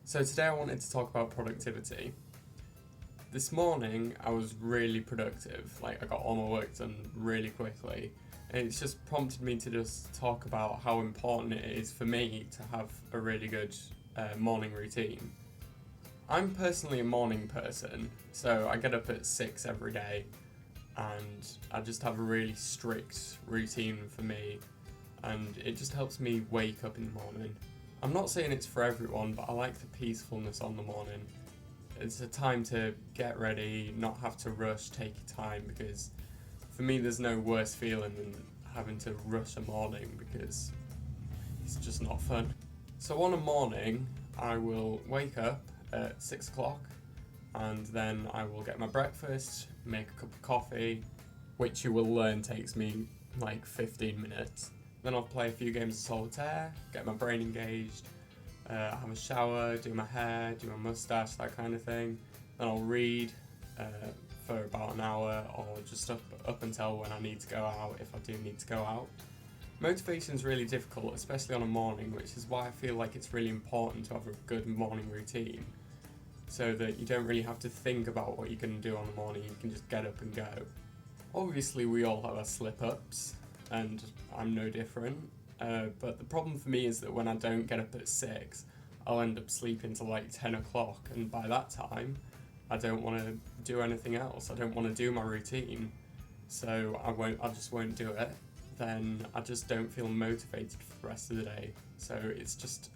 So today I wanted to talk about productivity. This morning I was really productive, like I got all my work done really quickly, and it's just prompted me to just talk about how important it is for me to have a really good morning routine. I'm personally a morning person, so I get up at 6 every day and I just have a really strict routine for me, and it just helps me wake up in the morning. I'm not saying it's for everyone, but I like the peacefulness on the morning. It's a time to get ready, not have to rush, take your time, because for me there's no worse feeling than having to rush a morning because it's just not fun. So on a morning, I will wake up at 6 o'clock and then I will get my breakfast, make a cup of coffee, which you will learn takes me like 15 minutes. Then I'll play a few games of solitaire, get my brain engaged, have a shower, do my hair, do my moustache, that kind of thing. Then I'll read for about an hour or just up until when I need to go out, if I do need to go out. Motivation is really difficult, especially on a morning, which is why I feel like it's really important to have a good morning routine, so that you don't really have to think about what you're going to do on the morning, you can just get up and go. Obviously we all have our slip-ups, and I'm no different, but the problem for me is that when I don't get up at 6, I'll end up sleeping till like 10 o'clock, and by that time I don't want to do anything else, I don't want to do my routine, so I just won't do it. Then I just don't feel motivated for the rest of the day, so it's just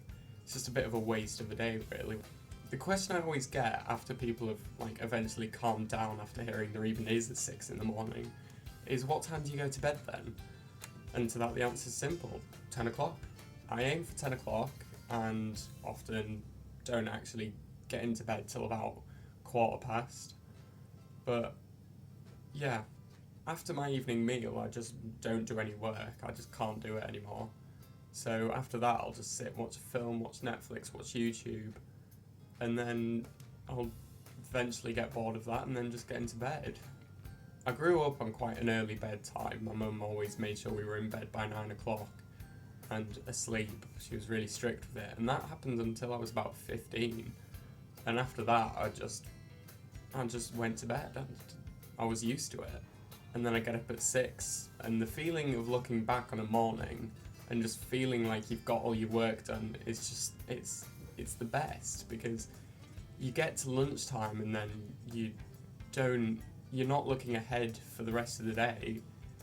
a bit of a waste of a day, really. The question I always get after people have like eventually calmed down after hearing there even is at 6 in the morning is, what time do you go to bed then? And to that the answer is simple: 10 o'clock. I aim for 10 o'clock and often don't actually get into bed till about 15:15. But yeah, after my evening meal I just don't do any work, I just can't do it anymore. So after that I'll just sit, watch a film, watch Netflix, watch YouTube, and then I'll eventually get bored of that and then just get into bed. I grew up on quite an early bedtime. My mum always made sure we were in bed by 9 o'clock and asleep. She was really strict with it, and that happened until I was about 15. And after that I just went to bed, and I was used to it. And then I get up at 6, and the feeling of looking back on a morning and just feeling like you've got all your work done is just, it's the best, because you get to lunchtime and then you're not looking ahead for the rest of the day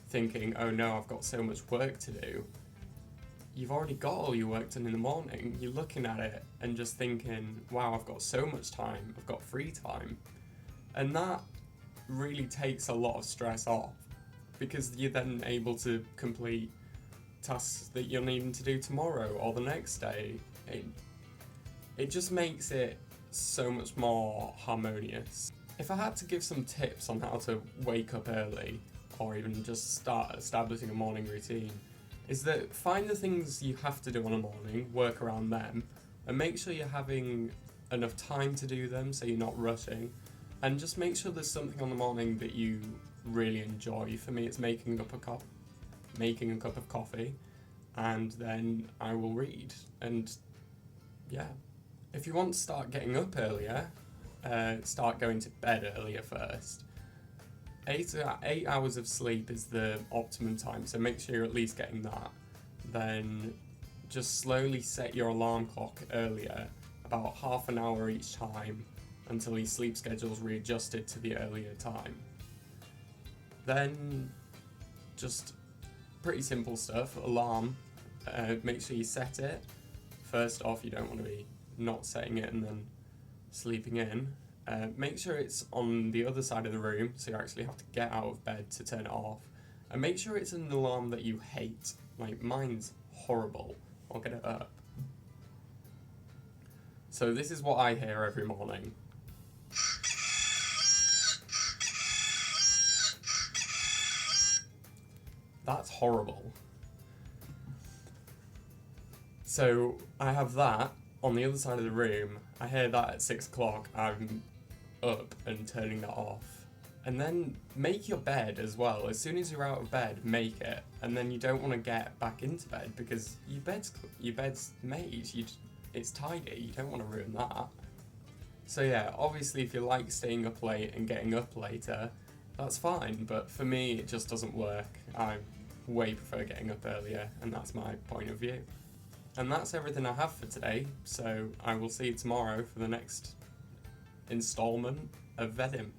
thinking, oh no, I've got so much work to do. You've already got all your work done in the morning. You're looking at it and just thinking, wow, I've got so much time, I've got free time. And that really takes a lot of stress off, because you're then able to complete tasks that you're needing to do tomorrow or the next day. It just makes it so much more harmonious. If I had to give some tips on how to wake up early, or even just start establishing a morning routine, is that find the things you have to do on a morning, work around them, and make sure you're having enough time to do them so you're not rushing, and just make sure there's something on the morning that you really enjoy. For me it's making a cup of coffee, and then I will read. And yeah, if you want to start getting up earlier, start going to bed earlier first. 8 hours of sleep is the optimum time, so make sure you're at least getting that. Then just slowly set your alarm clock earlier, about half an hour each time, until your sleep schedule's readjusted to the earlier time. Then just pretty simple stuff. Alarm, make sure you set it. First off, you don't want to be not setting it and then sleeping in. Make sure it's on the other side of the room, so you actually have to get out of bed to turn it off. And make sure it's an alarm that you hate. Like, mine's horrible. I'll get it up. So this is what I hear every morning. That's horrible. So I have that on the other side of the room. I hear that at 6 o'clock. I'm up and turning that off. And then make your bed as well. As soon as you're out of bed, make it. And then you don't want to get back into bed because your bed's made. it's tidy, you don't want to ruin that. So yeah, obviously if you like staying up late and getting up later, that's fine, but for me it just doesn't work. I way prefer getting up earlier, and that's my point of view. And that's everything I have for today, so I will see you tomorrow for the next instalment of Vedim.